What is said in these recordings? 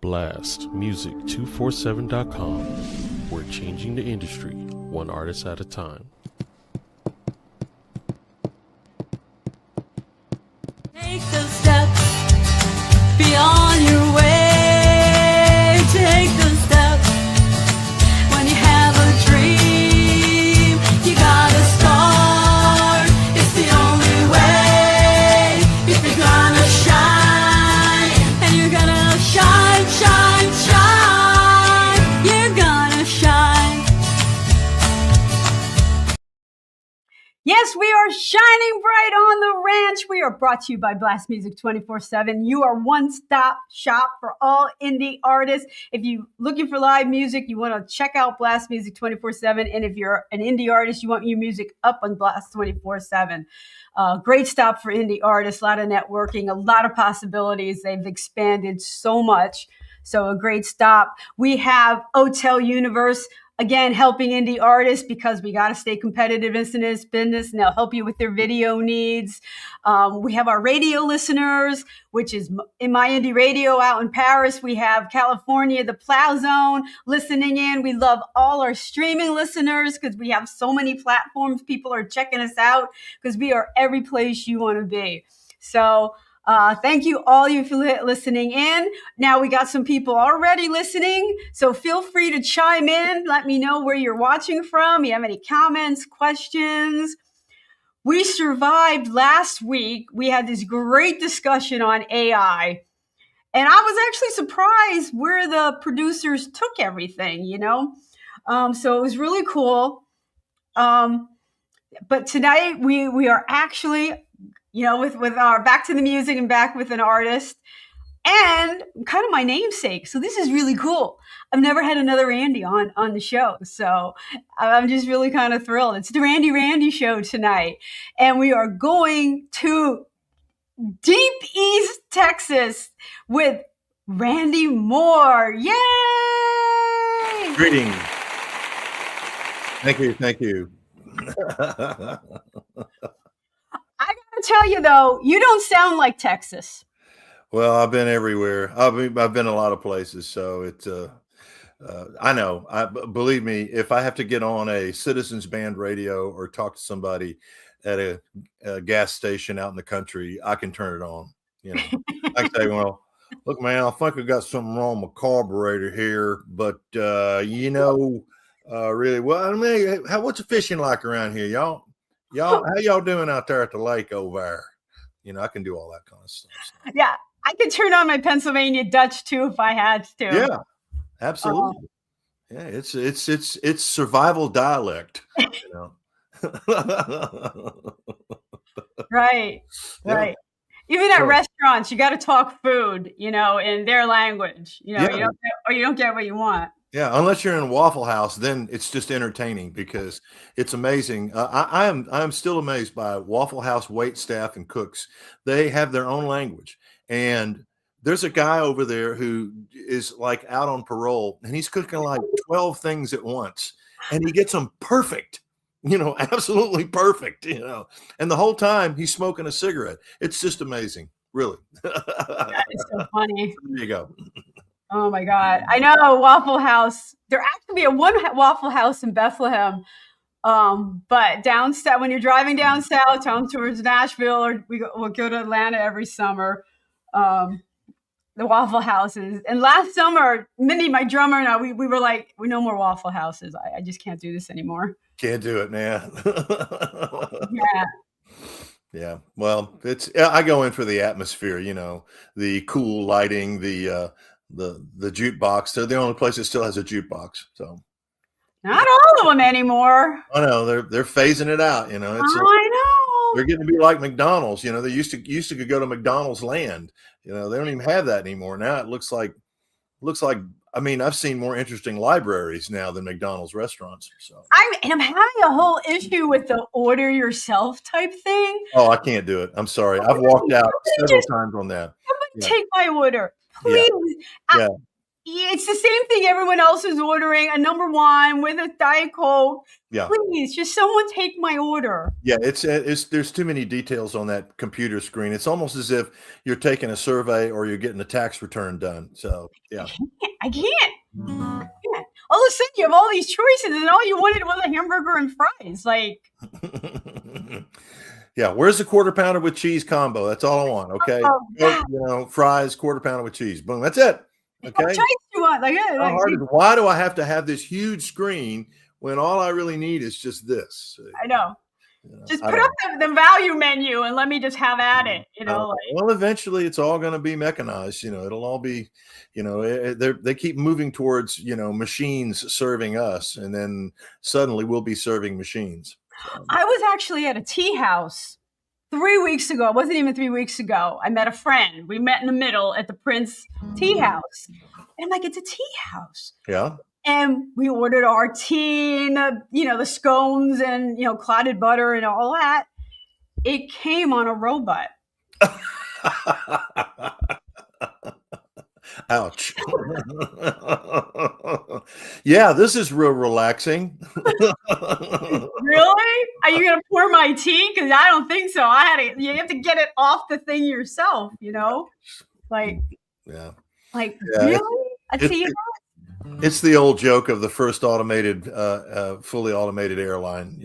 blastmusic247.com. We're changing the industry one artist at a time. Take those steps beyond your way. Take those steps when you have a dream. You gotta start. It's the only way. If you're gonna shine, and you're gonna shine, shine, shine. You're gonna shine. Yes, we are shining bright on the ranch. We are brought to you by Blast Music 24/7. You are one-stop shop for all indie artists. If you're looking for live music, you want to check out Blast Music 24/7. And if you're an indie artist, you want your music up on Blast 24/7. Great stop for indie artists, a lot of networking, a lot of possibilities. They've expanded so much. So a great stop. We have Hotel Universe, again, helping indie artists because we got to stay competitive in this business, and they'll help you with their video needs. We have our radio listeners, which is in My Indie Radio out in Paris. We have California, the Plow Zone, listening in. We love all our streaming listeners because we have so many platforms. People are checking us out because we are every place you want to be. So thank you all you for listening in. Now we got some people already listening, so feel free to chime in. Let me know where you're watching from. You have any comments, questions? We survived last week. We had this great discussion on AI, and I was actually surprised where the producers took everything, so it was really cool. But tonight we are actually with our back to the music and back with an artist and kind of my namesake. So this is really cool. I've never had another Randie on the show. So I'm just really kind of thrilled. It's the Randie show tonight. And we are going to Deep East Texas with Randie Moore. Yay! Greetings. Thank you. Tell you though, you don't sound like Texas. Well, I've been everywhere. I've been a lot of places, so it's I know. Believe me, if I have to get on a Citizens Band radio or talk to somebody at a gas station out in the country, I can turn it on. I can say, well, look, man, I think I got something wrong with my carburetor here, but really, well, I mean, what's the fishing like around here, y'all? How y'all doing out there at the lake over there? I can do all that kind of stuff. So. Yeah, I could turn on my Pennsylvania Dutch too if I had to. Yeah, absolutely. Yeah, it's survival dialect. Right. Yeah. Even at restaurants, you got to talk food, in their language. You don't get what you want. Yeah, unless you're in a Waffle House, then it's just entertaining because it's amazing. I am still amazed by Waffle House wait staff and cooks. They have their own language, and there's a guy over there who is like out on parole, and he's cooking like 12 things at once, and he gets them perfect. Absolutely perfect. And the whole time he's smoking a cigarette. It's just amazing, really. That is so funny. There you go. Oh my God. I know Waffle House. There actually a one Waffle House in Bethlehem. But down south, when you're driving down south, home towards Nashville, or we'll go to Atlanta every summer. The Waffle Houses. And last summer, Minnie, my drummer, and I, we were like, we no more Waffle Houses. I just can't do this anymore. Can't do it, man. Yeah. Yeah. Well, I go in for the atmosphere, the cool lighting, the jukebox. They're the only place that still has a jukebox. So not all of them anymore. I know they're phasing it out. I know they're getting to be like McDonald's. They used to go to McDonald's land. They don't even have that anymore. Now it looks like. I mean, I've seen more interesting libraries now than McDonald's restaurants. So I'm having a whole issue with the order yourself type thing. Oh, I can't do it. I'm sorry. I've walked out several times on that. Take my order. Please. Yeah. it's the same thing everyone else is ordering, a number one with a Diet Coke. Yeah. Please, just someone take my order. Yeah, it's there's too many details on that computer screen. It's almost as if you're taking a survey or you're getting a tax return done. So, yeah. I can't. All of a sudden, you have all these choices, and all you wanted was a hamburger and fries. Like, yeah, where's the quarter pounder with cheese combo? That's all I want. Okay, fries, quarter pounder with cheese. Boom, that's it. Okay. What choice do you want? Why do I have to have this huge screen when all I really need is just this? I know. Just put up the value menu and let me just have at it. Well, eventually it's all going to be mechanized. It'll all be, they keep moving towards, machines serving us, and then suddenly we'll be serving machines. I was actually at a tea house 3 weeks ago. It wasn't even 3 weeks ago. I met a friend. We met in the middle at the Prince Tea House. And I'm like, it's a tea house. Yeah. And we ordered our tea and the scones and, clotted butter and all that. It came on a robot. Ouch. Yeah, this is real relaxing. Really? Are you going to pour my tea? Because I don't think so. You have to get it off the thing yourself, Like, yeah. Like, really? A tea house? It's the old joke of the first automated, fully automated airline,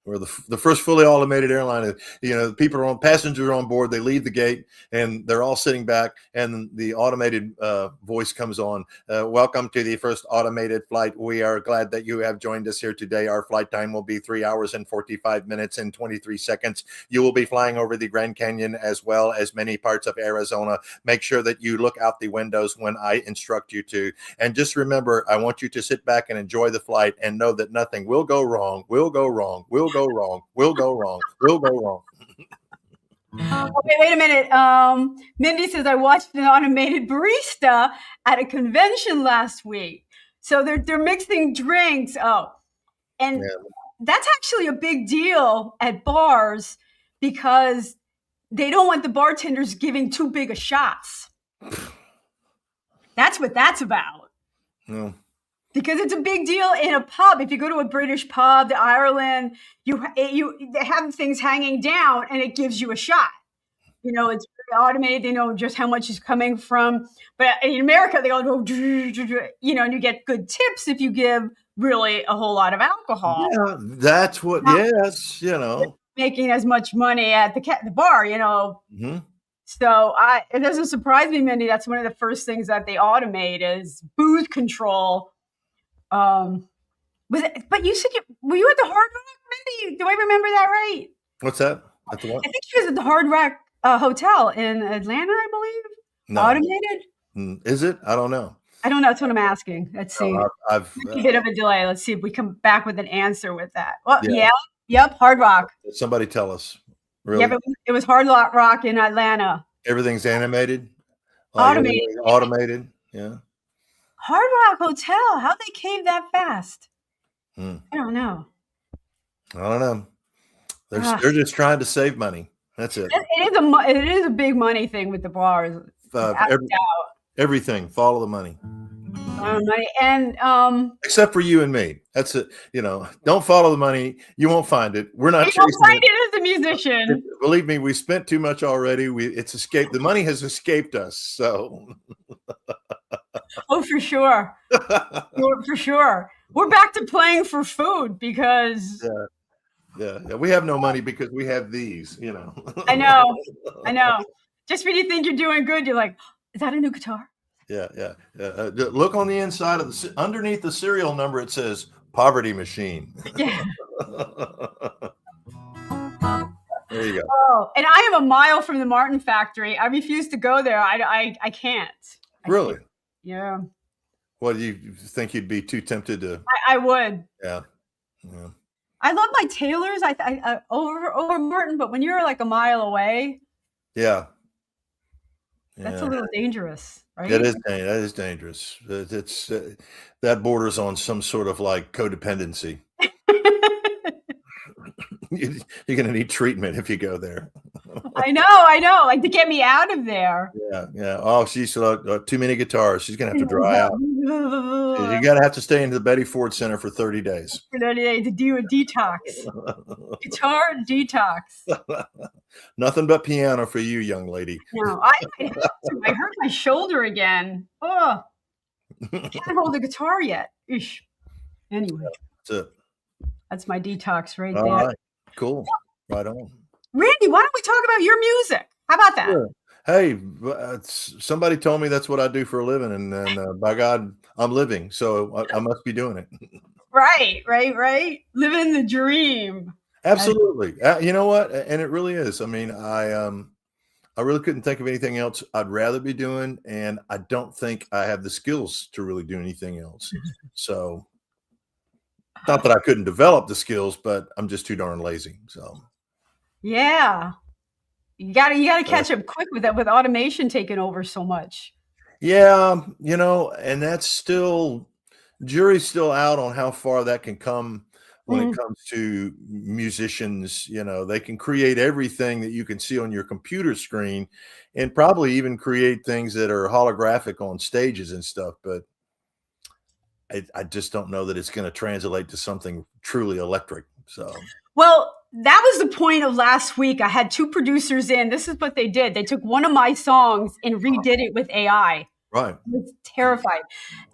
or the first fully automated airline. People passengers are on board. They leave the gate and they're all sitting back, and the automated voice comes on. Welcome to the first automated flight. We are glad that you have joined us here today. Our flight time will be 3 hours and 45 minutes and 23 seconds. You will be flying over the Grand Canyon as well as many parts of Arizona. Make sure that you look out the windows when I instruct you to. And just remember, I want you to sit back and enjoy the flight and know that nothing will go wrong, will go wrong, will go wrong, will go wrong, will go wrong. Okay, wait a minute. Mindy says, I watched an automated barista at a convention last week. So they're mixing drinks. That's actually a big deal at bars because they don't want the bartenders giving too big of shots. That's what that's about. No. Because it's a big deal in a pub. If you go to a British pub, Ireland, they have things hanging down and it gives you a shot. It's very automated. They know just how much is coming from. But in America, they all go, and you get good tips if you give really a whole lot of alcohol. Yeah, that's what, yes, Making as much money at the bar, Mm-hmm. So it doesn't surprise me, Mindy. That's one of the first things that they automate is booze control. But you said were you at the Hard Rock, Mindy? Do I remember that right? What's that? At the what? I think she was at the Hard Rock Hotel in Atlanta, I believe. No. Automated? Is it? I don't know. I don't know. That's what I'm asking. Let's see. I've a bit of a delay. Let's see if we come back with an answer with that. Well, yep, Hard Rock. Somebody tell us. Really? Yeah, but it was Hard Rock in Atlanta. Everything's animated? Automated. Yeah. Hard Rock Hotel. How'd they cave that fast? I don't know. They're just trying to save money. That's it. It is a big money thing with the bars. Everything. Follow the money. And except for you and me. That's it. Don't follow the money. You won't find it. We're not chasing it. You won't find it as a musician. Believe me, we spent too much already. It's escaped. The money has escaped us. So. Oh, for sure. For sure. We're back to playing for food because. Yeah. We have no money because we have these, I know. Just when you think you're doing good, you're like, is that a new guitar? Yeah. Look on the inside of underneath the serial number. It says poverty machine. Yeah. There you go. Oh, and I am a mile from the Martin factory. I refuse to go there. I can't. Really? Yeah. What, do you think you'd be too tempted to? I would. Yeah. I love my tailors. I over Martin, but when you're like a mile away. Yeah. That's a little dangerous, right? That is dangerous. It's that borders on some sort of like codependency. You're going to need treatment if you go there. I know. Like to get me out of there. Yeah. Oh, she's too many guitars. She's gonna have to dry out. You gotta have to stay in the Betty Ford Center for 30 days. For 30 days to do a detox. Guitar detox. Nothing but piano for you, young lady. No, I hurt my shoulder again. Oh, I can't hold the guitar yet. Ish. Anyway, That's it. That's my detox right All there. right. Cool. Right on. Randie, why don't we talk about your music? How about that? Sure. Hey, somebody told me that's what I do for a living, and by God, I'm living, so I must be doing it. Right. Living the dream. Absolutely. You know what? And it really is. I mean, I really couldn't think of anything else I'd rather be doing, and I don't think I have the skills to really do anything else. So, not that I couldn't develop the skills, but I'm just too darn lazy. So, yeah, you gotta catch up quick with that, with automation taking over so much. yeah, and that's still, jury's still out on how far that can come when it comes to musicians. They can create everything that you can see on your computer screen, and probably even create things that are holographic on stages and stuff. But I just don't know that it's going to translate to something truly electric. So, well, that was the point of last week. I had two producers in. This is what they did. They took one of my songs and redid it with AI. Right. I was terrified.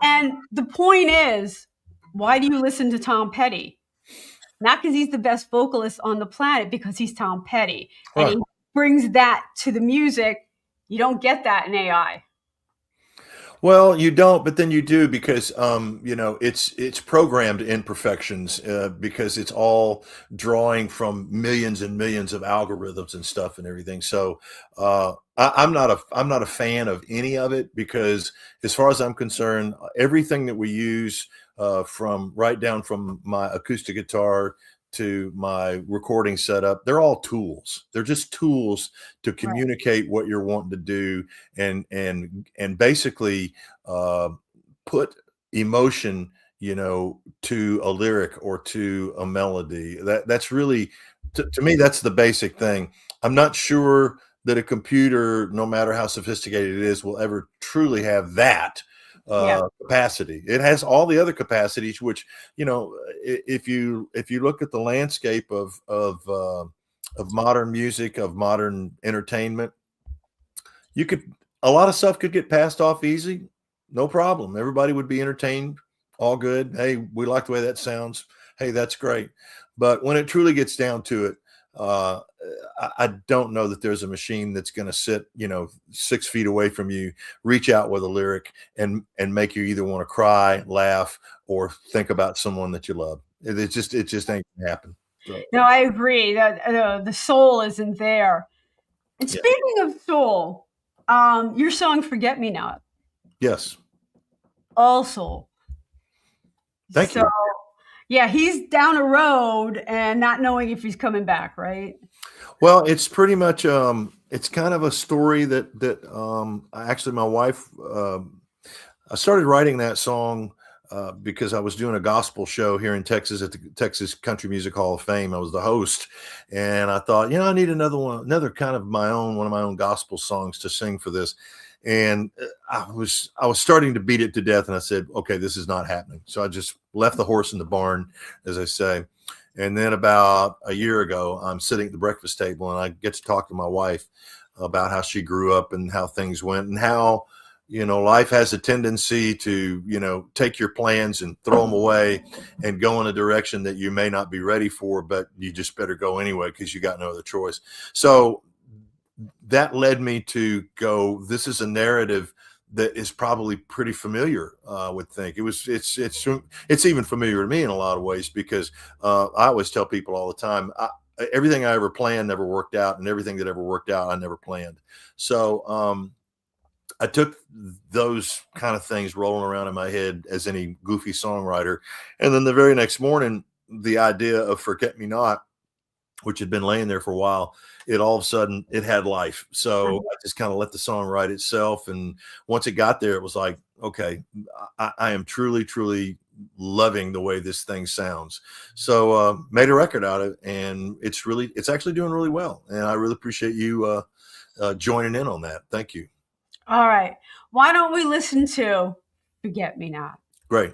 And the point is, why do you listen to Tom Petty? Not because he's the best vocalist on the planet, because he's Tom Petty. And he brings that to the music. You don't get that in AI. Well, you don't, but then you do, because it's programmed imperfections, because it's all drawing from millions and millions of algorithms and stuff and everything. So I'm not a fan of any of it, because as far as I'm concerned, everything that we use, from right down from my acoustic guitar to my recording setup, they're all tools. They're just tools to communicate what you're wanting to do, and basically put emotion, to a lyric or to a melody. That's really, to me, that's the basic thing. I'm not sure that a computer, no matter how sophisticated it is, will ever truly have that capacity. It has all the other capacities, which, if you look at the landscape of modern music, of modern entertainment, a lot of stuff could get passed off easy, no problem. Everybody would be entertained, all good. Hey, we like the way that sounds. Hey, that's great. But when it truly gets down to it, I don't know that there's a machine that's going to sit, 6 feet away from you, reach out with a lyric and make you either want to cry, laugh, or think about someone that you love. It just ain't going to happen. So. No, I agree that the soul isn't there. And speaking of soul, your song "Forget Me Not." Yes. All soul. Thank you. Yeah, he's down a road and not knowing if he's coming back, right? Well, it's pretty much, it's kind of a story that actually my wife, I started writing that song because I was doing a gospel show here in Texas at the Texas Country Music Hall of Fame. I was the host, and I thought, I need another kind of one of my own gospel songs to sing for this. And I was starting to beat it to death, and I said, okay, this is not happening. So I just left the horse in the barn, as I say. And then about a year ago, I'm sitting at the breakfast table, and I get to talk to my wife about how she grew up and how things went, and how, life has a tendency to, take your plans and throw them away and go in a direction that you may not be ready for, but you just better go anyway because you got no other choice. So that led me to go, this is a narrative that is probably pretty familiar, I would think. It's even familiar to me in a lot of ways, because I always tell people all the time, everything I ever planned never worked out, and everything that ever worked out, I never planned. So I took those kind of things rolling around in my head as any goofy songwriter. And then the very next morning, the idea of "Forget Me Not" which had been laying there for a while, it all of a sudden it had life. So I just kind of let the song write itself. And once it got there, it was like, okay, I am truly, truly loving the way this thing sounds. So made a record out of it, and it's actually doing really well. And I really appreciate you joining in on that. Thank you. All right. Why don't we listen to Forget Me Not? Great.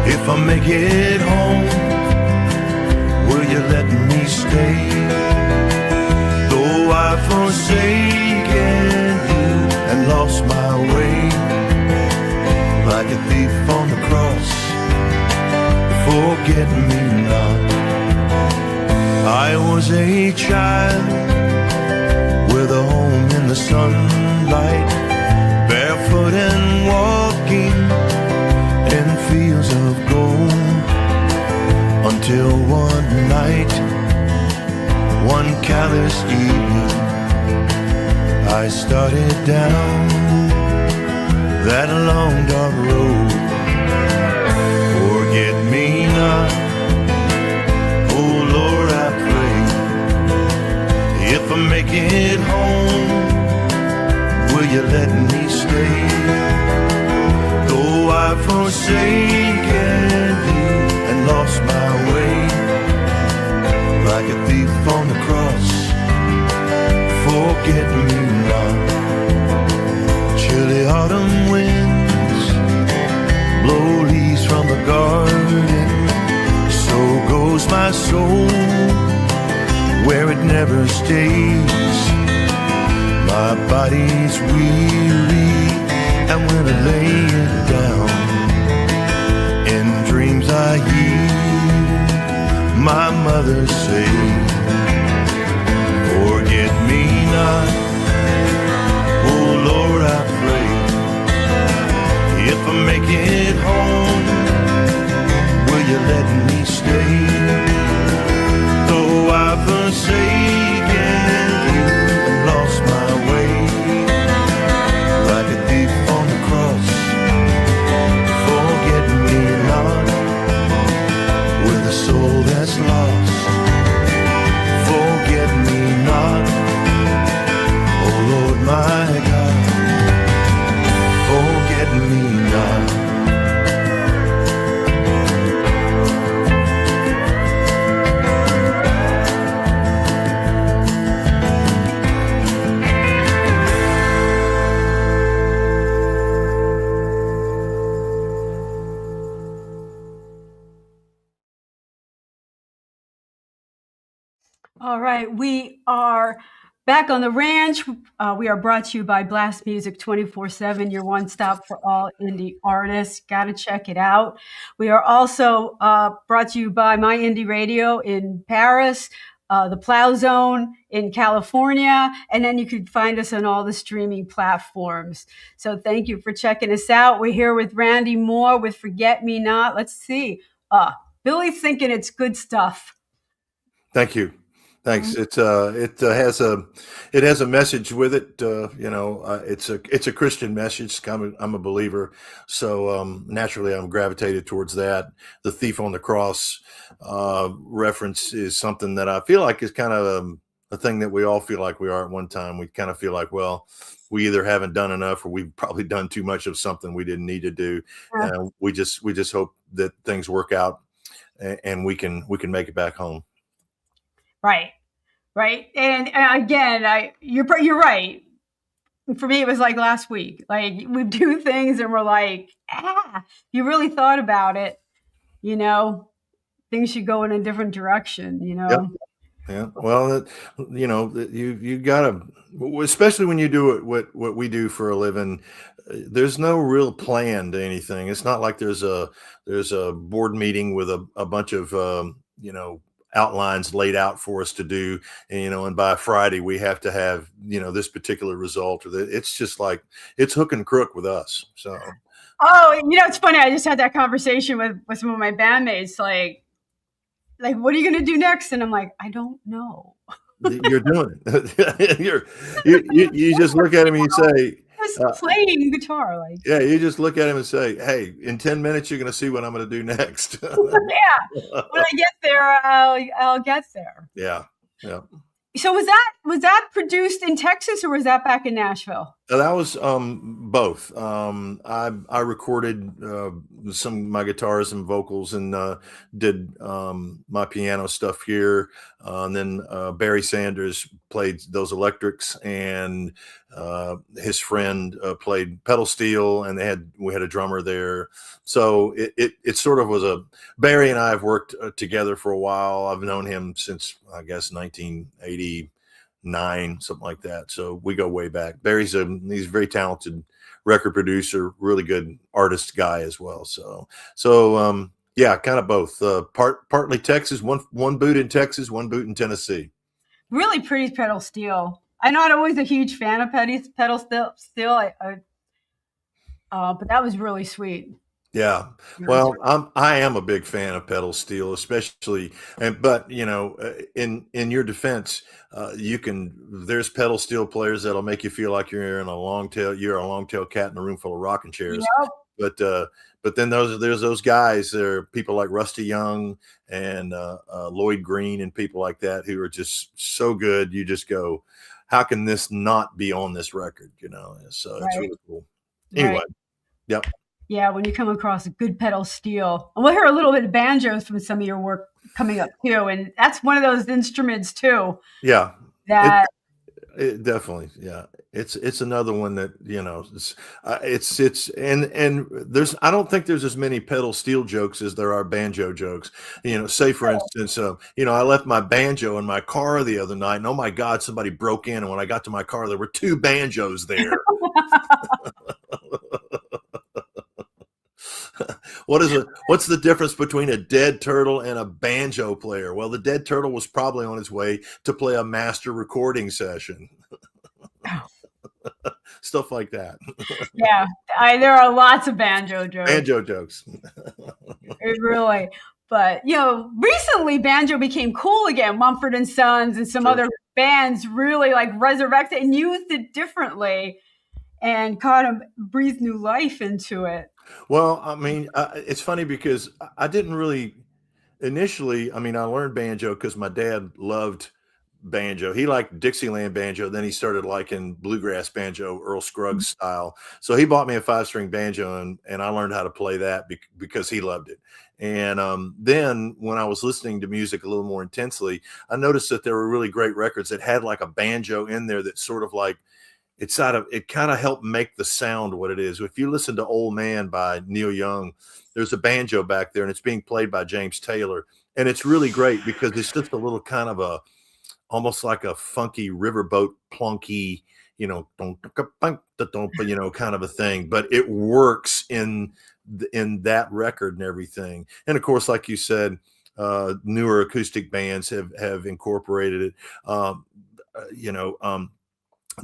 If I make it home, will you let me stay? Though I've forsaken you and lost my way, like a thief on the cross, forget me not. I was a child with a home in the sunlight, barefoot and walking in fields of gold, until one night, one callous evening, I started down that long dark road. Forget me not, oh Lord, I pray. If I make it home, will you let me stay? Though I've forsaken you and lost my way, like a thief on the cross, forget me not. Chilly autumn winds blow leaves from the garden, so goes my soul where it never stays. My body's weary, and when I lay it down, in dreams I hear my mother say, forget me not, oh Lord, I pray. If I make it home, will you let me stay? Though I've forsaken you and lost my way, like a thief on the cross, forget me not. With a soul that's lost, forget me not. Oh Lord my God, forget me not. All right, we are back on the ranch. We are brought to you by Blast Music 24/7, your one-stop for all indie artists. Got to check it out. We are also brought to you by My Indie Radio in Paris, the Plow Zone in California, and then you can find us on all the streaming platforms. So thank you for checking us out. We're here with Randie Moore with Forget Me Not. Let's see. Billy's thinking it's good stuff. Thank you. Thanks. It has a message with it. It's a Christian message. I'm a believer, so naturally I'm gravitated towards that. The thief on the cross reference is something that I feel like is kind of a thing that we all feel like we are at one time. We kind of feel like, well, we either haven't done enough or we've probably done too much of something we didn't need to do. We just hope that things work out and we can make it back home. Right. And again, you're right. For me, it was like last week. Like we do things and we're like, you really thought about it, things should go in a different direction, Yep. Yeah. Well, you gotta, especially when you do it, what we do for a living, there's no real plan to anything. It's not like there's a board meeting with a bunch of, outlines laid out for us to do, and by Friday we have to have, this particular result, or that. It's just like, it's hook and crook with us. So Oh, it's funny. I just had that conversation with some of my bandmates. Like, what are you going to do next? And I'm like, I don't know. You're doing it. You just look at him and you say, Just playing guitar. Like, yeah, you just look at him and say, hey, in 10 minutes, you're going to see what I'm going to do next. yeah. When I get there, I'll get there. Yeah. Yeah. So was that produced in Texas or was that back in Nashville? That was both. I recorded some of my guitars and vocals and did my piano stuff here. And then Barry Sanders played those electrics, and his friend played pedal steel, and we had a drummer there. So it sort of was Barry and I have worked together for a while. I've known him since, I guess, 1989, something like that. So we go way back. Barry's he's a very talented record producer, really good artist guy as well. So yeah, kind of both. Partly Texas, one boot in Texas, one boot in Tennessee. Really pretty pedal steel. I'm not always a huge fan of pedal steel, but that was really sweet. Yeah. Well, I am a big fan of pedal steel, especially, but in your defense, there's pedal steel players that'll make you feel like you're a long tail cat in a room full of rocking chairs. Yep. But then there's those guys, there are people like Rusty Young and Lloyd Green and people like that who are just so good. You just go, how can this not be on this record? So it's really cool. Anyway. Right. Yep. Yeah, when you come across a good pedal steel. And we'll hear a little bit of banjos from some of your work coming up too. And that's one of those instruments too. Yeah. That it definitely, yeah. It's another one that, and there's, I don't think there's as many pedal steel jokes as there are banjo jokes. Say for instance, I left my banjo in my car the other night, and oh my God, somebody broke in. And when I got to my car, there were 2 banjos there. What's the difference between a dead turtle and a banjo player? Well, the dead turtle was probably on his way to play a master recording session. Stuff like that. Yeah, there are lots of banjo jokes. Banjo jokes. Really. But, recently banjo became cool again. Mumford & Sons and some other bands really resurrected and used it differently and kind of breathed new life into it. Well, I mean, it's funny because I didn't really initially, I learned banjo because my dad loved banjo. He liked Dixieland banjo. Then he started liking bluegrass banjo, Earl Scruggs style. So he bought me a 5-string banjo and I learned how to play that because he loved it. And then when I was listening to music a little more intensely, I noticed that there were really great records that had like a banjo in there that sort of like, it kind of helped make the sound what it is. If you listen to Old Man by Neil Young, there's a banjo back there and it's being played by James Taylor. And it's really great because it's just a little kind of almost like a funky riverboat plunky, kind of a thing, but it works in that record and everything. And of course, like you said, newer acoustic bands have incorporated it.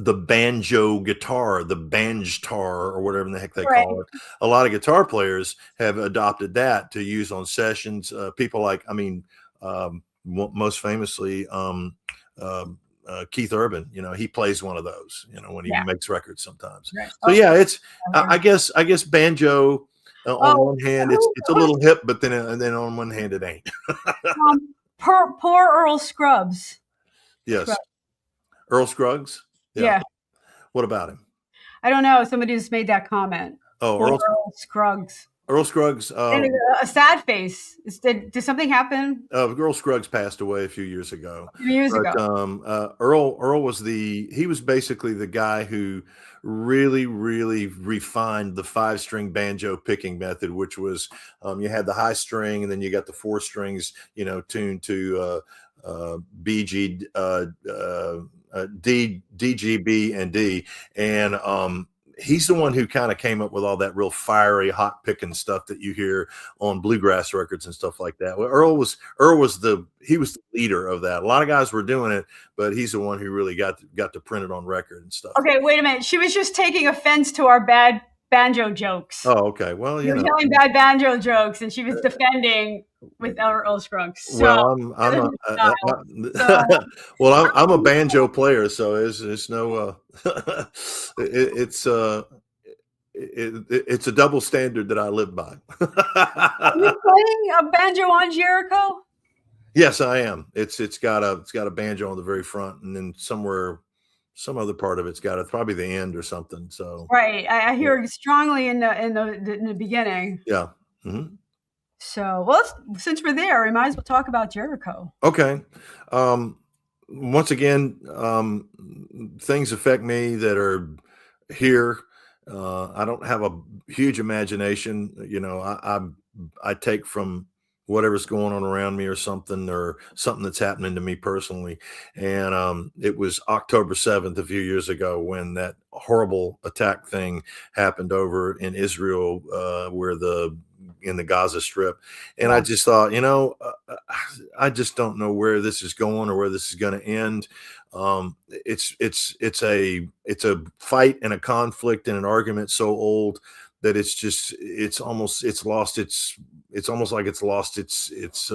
The banjo guitar, the banjtar, or whatever the heck they call it. A lot of guitar players have adopted that to use on sessions. People like, most famously, Keith Urban, he plays one of those, when he makes records sometimes. Right. So yeah, it's, I guess banjo on one hand, it's a little hip, but then on one hand it ain't. Poor Earl Scruggs. Yes. Earl Scruggs. Yeah. What about him? I don't know. Somebody just made that comment. Oh, Earl Scruggs. Earl Scruggs. And a sad face. Did something happen? Earl Scruggs passed away a few years ago. Earl was he was basically the guy who really, really refined the 5-string banjo picking method, which was you had the high string and then you got the 4 strings, tuned to B, G, D, G, B, and D. And he's the one who kind of came up with all that real fiery, hot picking stuff that you hear on bluegrass records and stuff like that. Well, Earl was the leader of that. A lot of guys were doing it, but he's the one who really got to print it on record and stuff. Okay, wait a minute. She was just taking offense to our bad banjo jokes. Oh, okay. Well, You were telling bad banjo jokes, and she was defending with Earl Scruggs. So, well, well, I'm a banjo player, so it's no, it's a double standard that I live by. Are you playing a banjo on Jericho? Yes, I am. It's got a banjo on the very front, and then somewhere, some other part of it's got probably the end or something. So right, I hear it strongly in the beginning. Yeah. Mm-hmm. So, well, since we're there, we might as well talk about Jericho. Okay. Once again, things affect me that are here. I don't have a huge imagination. You know, I take from whatever's going on around me or something that's happening to me personally. And it was October 7th a few years ago when that horrible attack thing happened over in Israel, in the Gaza Strip. And I just thought, I just don't know where this is going or where this is going to end. It's a fight and a conflict and an argument so old that it's almost like it's lost its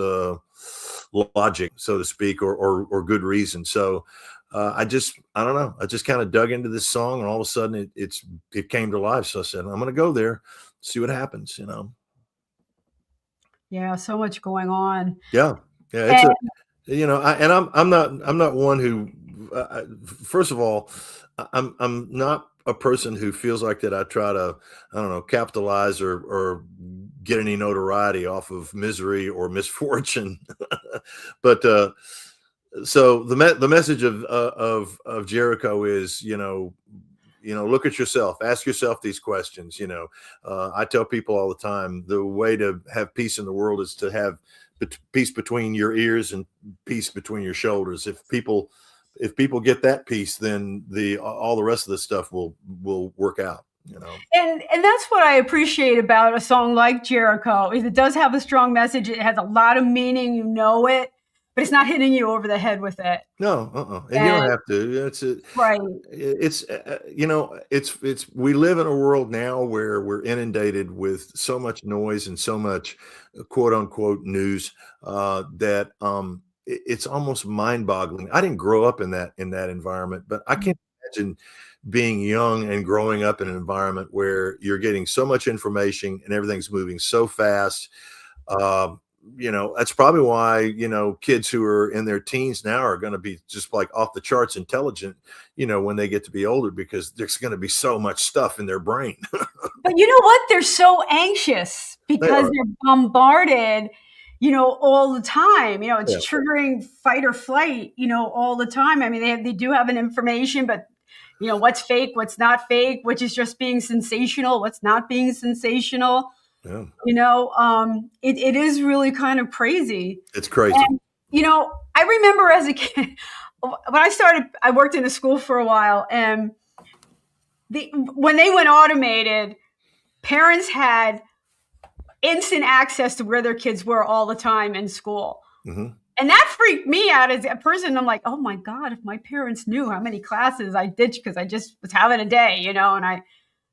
logic, so to speak, or good reason. So I don't know. I just kind of dug into this song, and all of a sudden it came to life. So I said, I'm going to go there, see what happens. Yeah, so much going on. Yeah. It's I'm not one who, first of all, I'm not a person who feels like that I try to, I don't know, capitalize or get any notoriety off of misery or misfortune. But so the message of Jericho is, look at yourself, ask yourself these questions. I tell people all the time, the way to have peace in the world is to have peace between your ears and peace between your shoulders. If people get that peace, then all the rest of the stuff will work out. And that's what I appreciate about a song like Jericho is it does have a strong message. It has a lot of meaning, it, but it's not hitting you over the head with it. No, and you don't have to. Right. We live in a world now where we're inundated with so much noise and so much quote unquote news that it's almost mind-boggling. I didn't grow up in that environment, but I can't imagine being young and growing up in an environment where you're getting so much information and everything's moving so fast. That's probably why, kids who are in their teens now are going to be just like off the charts intelligent, when they get to be older, because there's going to be so much stuff in their brain. But you know what? They're so anxious because they're bombarded, all the time. It's triggering fight or flight, all the time. I mean, they do have an information, but what's fake, what's not fake, which is just being sensational, what's not being sensational. Yeah. It is really kind of crazy. It's crazy. And, I remember as a kid, when I worked in a school for a while, and when they went automated, parents had instant access to where their kids were all the time in school. Mm-hmm. And that freaked me out as a person. I'm like, oh my God, if my parents knew how many classes I ditched because I just was having a day, and I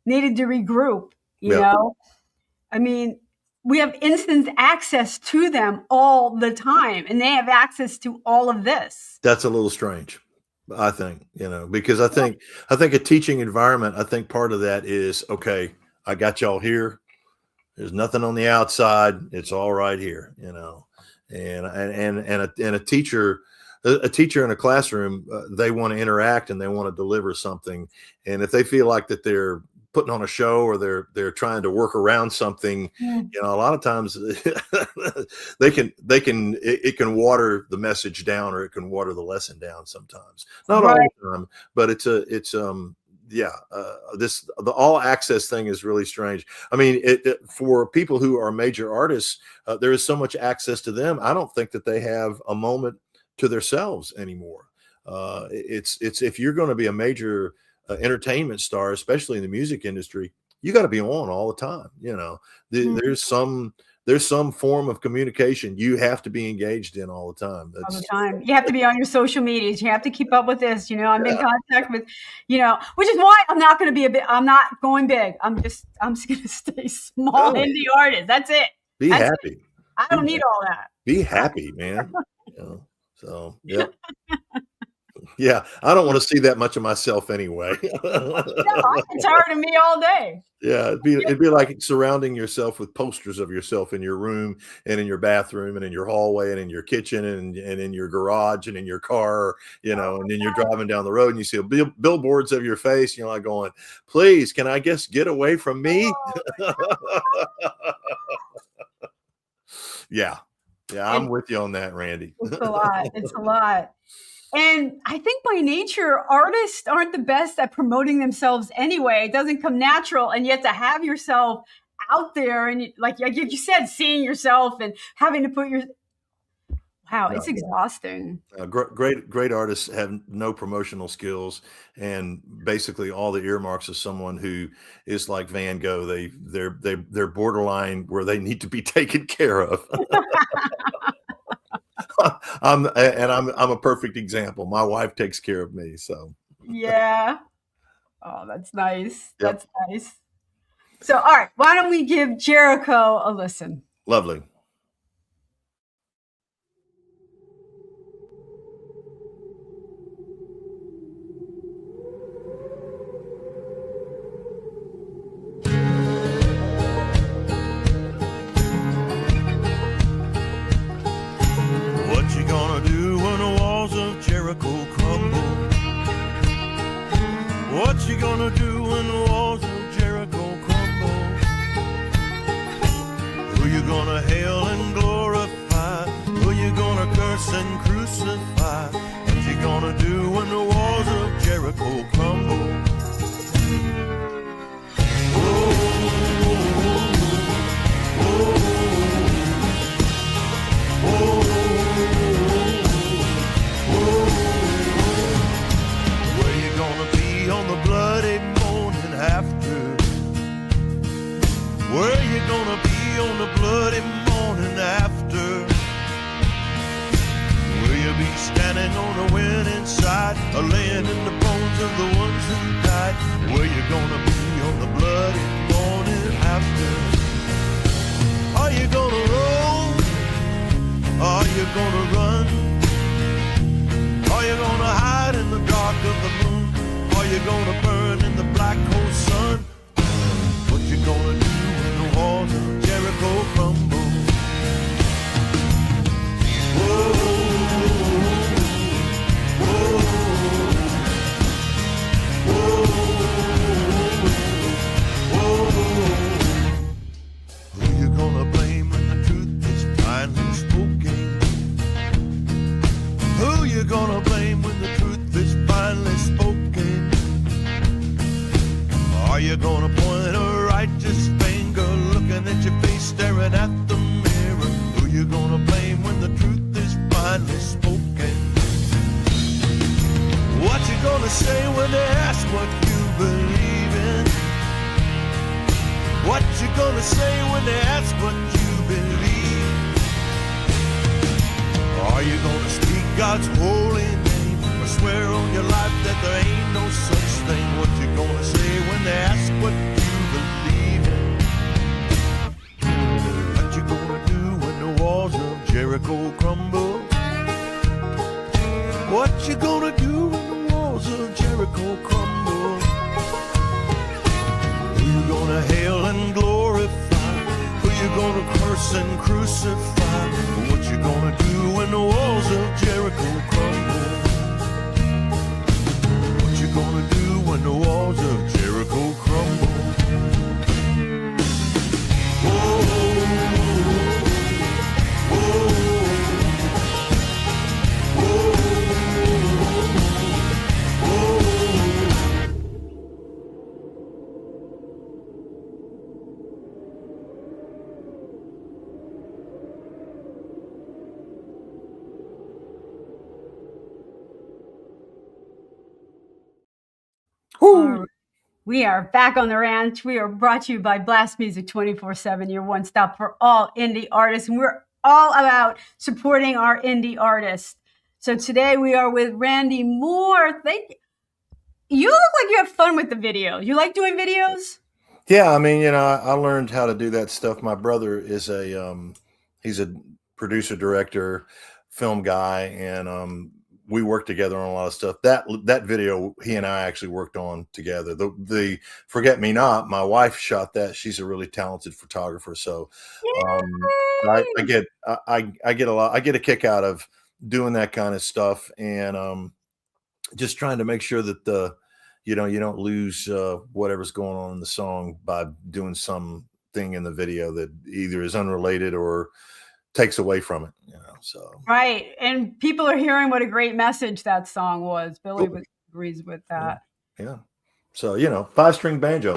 needed to regroup, you know? I mean, we have instant access to them all the time, and they have access to all of this. That's a little strange, I think, because I think a teaching environment, I think part of that is, okay, I got y'all here. There's nothing on the outside. It's all right here, and a teacher in a classroom, they want to interact and they want to deliver something. And if they feel like that they're putting on a show or they're trying to work around something, a lot of times it can water the message down, or it can water the lesson down sometimes. Not all the time, but the all access thing is really strange. I mean, for people who are major artists, there is so much access to them. I don't think that they have a moment to themselves anymore. It's if you're going to be a major entertainment star, especially in the music industry, you got to be on all the time. There's some there's some form of communication you have to be engaged in all the time. All the time. You have to be on your social medias. You have to keep up with this. I'm in contact with, which is why I'm not going to be I'm not going big. I'm just going to stay small indie artist. That's it. Be That's happy. It. I don't need all that. Be happy, man. So, yeah. Yeah, I don't want to see that much of myself anyway. It's tired of me all day. Yeah, it'd be like surrounding yourself with posters of yourself in your room and in your bathroom and in your hallway and in your kitchen and in your garage and in your car, and then you're driving down the road and you see billboards of your face and you're like going, please, can I just get away from me? Yeah, I'm with you on that, Randie. It's a lot. And I think by nature, artists aren't the best at promoting themselves anyway. It doesn't come natural. And yet to have yourself out there and like you said, seeing yourself and having to put it's exhausting. Great artists have no promotional skills and basically all the earmarks of someone who is like Van Gogh. They're borderline where they need to be taken care of. I'm a perfect example. My wife takes care of me, so. Yeah. Oh, that's nice. Yep. That's nice. So, all right, why don't we give Jericho a listen? Lovely. What you gonna do when the walls of Jericho crumble? Who you gonna hail and glorify? Who you gonna curse and crucify? What you gonna do when the walls of Jericho crumble? On the bloody morning after, where you gonna be on the bloody morning after? Will you be standing on the winning side, or laying in the bones of the ones who died? Where you gonna be on the bloody morning after? Are you gonna roll? Are you gonna run? Are you gonna hide in the dark of the moon? Are you gonna burn in the black cold sun? What you gonna do when the walls of Jericho crumble? Whoa, whoa, whoa, whoa. Who you gonna blame when the truth is finally spoken? Who you gonna blame when the truth is finally spoken? Are you gonna point a righteous finger, looking at your face, staring at the mirror? Who you gonna blame when the truth is finally spoken? What you gonna say when they ask what you believe in? What you gonna say when they ask what you believe? Are you gonna speak God's holy name, or swear on your life that there ain't no such thing? What you gonna say when they ask what you believe in? What you gonna do when the walls of Jericho crumble? What you gonna do when the walls of Jericho crumble? Who you gonna hail and glorify? Who you gonna curse and crucify? What you gonna do when the walls of Jericho crumble? What you gonna do when the walls of Jericho crumble? Whoa, whoa, whoa, whoa. Right. We are back on the ranch. We are brought to you by Blast Music 24/7, your one stop for all indie artists. And we're all about supporting our indie artists. So today we are with Randie Moore. You look like you have fun with the video. You like doing videos? Yeah, I mean, I learned how to do that stuff. My brother is he's a producer, director, film guy, and we worked together on a lot of stuff. That video he and I actually worked on together. The Forget Me Not, my wife shot that. She's a really talented photographer, so I get a kick out of doing that kind of stuff, and just trying to make sure that you don't lose whatever's going on in the song by doing something in the video that either is unrelated or takes away from it, so. Right. And people are hearing what a great message that song was. Billy agrees with that. Yeah. So, 5-string banjo.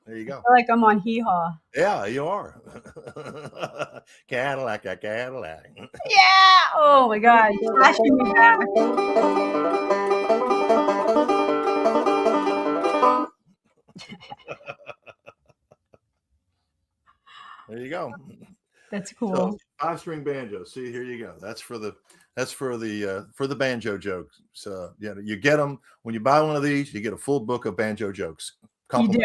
There you go. I feel like I'm on Hee Haw. Yeah, you are. Cadillac, a Cadillac. Yeah. Oh my God. Flashing me back. There you go. That's cool. So, 5-string banjo. See, here you go. That's for the banjo jokes. So you get them when you buy one of these. You get a full book of banjo jokes. You do.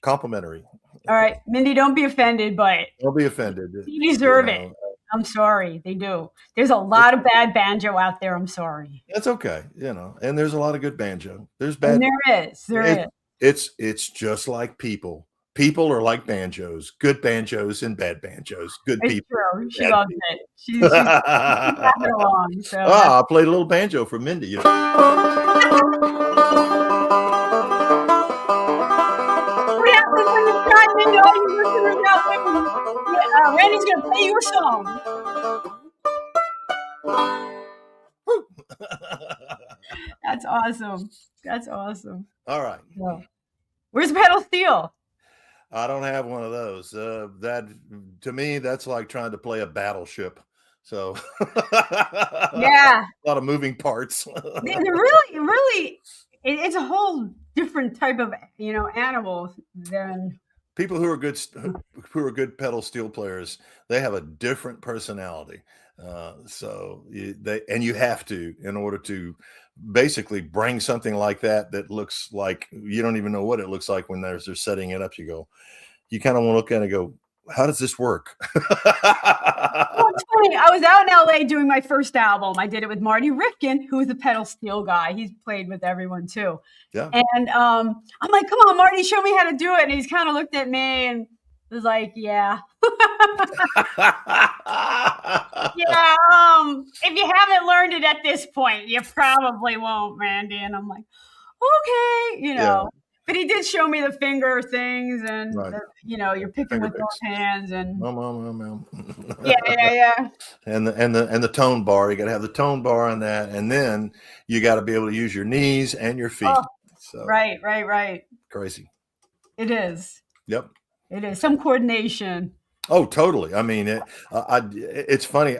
Complimentary. All right, Mindy, don't be offended, but don't be offended. You deserve it. I'm sorry, they do. There's a lot of bad banjo out there. I'm sorry. That's okay, and there's a lot of good banjo. There's bad. And there is. It's just like people. People are like banjos. Good banjos and bad banjos. Good it's people. True. She loves it. She's passing along. So I played a little banjo for Mindy. What happens when you try Mindy? All you listeners out there, Randy's going to play your song. That's awesome. That's awesome. All right. So, where's pedal steel? I don't have one of those. That to me, that's like trying to play a battleship. So yeah, a lot of moving parts. really, it's a whole different type of animal than people who are good pedal steel players. They have a different personality. So you have to, in order to basically bring something like that looks like you don't even know what it looks like when they're setting it up. You kind of want to look at it and go, how does this work? Well, it's funny. I was out in LA doing my first album. I did it with Marty Rifkin, who's a pedal steel guy. He's played with everyone too. Yeah. And I'm like, come on, Marty, show me how to do it. And he's kind of looked at me and was like, yeah. Yeah, if you haven't learned it at this point, you probably won't, Randy. And I'm like, okay, Yeah. But he did show me the finger things, and Right. You're picking with both hands, and yeah. And the tone bar, you got to have the tone bar on that, and then you got to be able to use your knees and your feet. Oh, so right. crazy. It is. Yep. It is some coordination. Oh, totally. I mean, it's funny.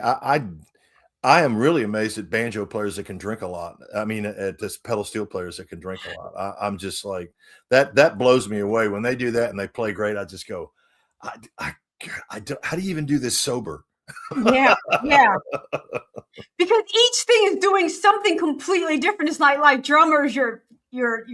I am really amazed at banjo players that can drink a lot. I mean, at this pedal steel players that can drink a lot. I'm just like that blows me away when they do that and they play great. I just go, I don't, how do you even do this sober? Yeah. Because each thing is doing something completely different. It's not like drummers, you're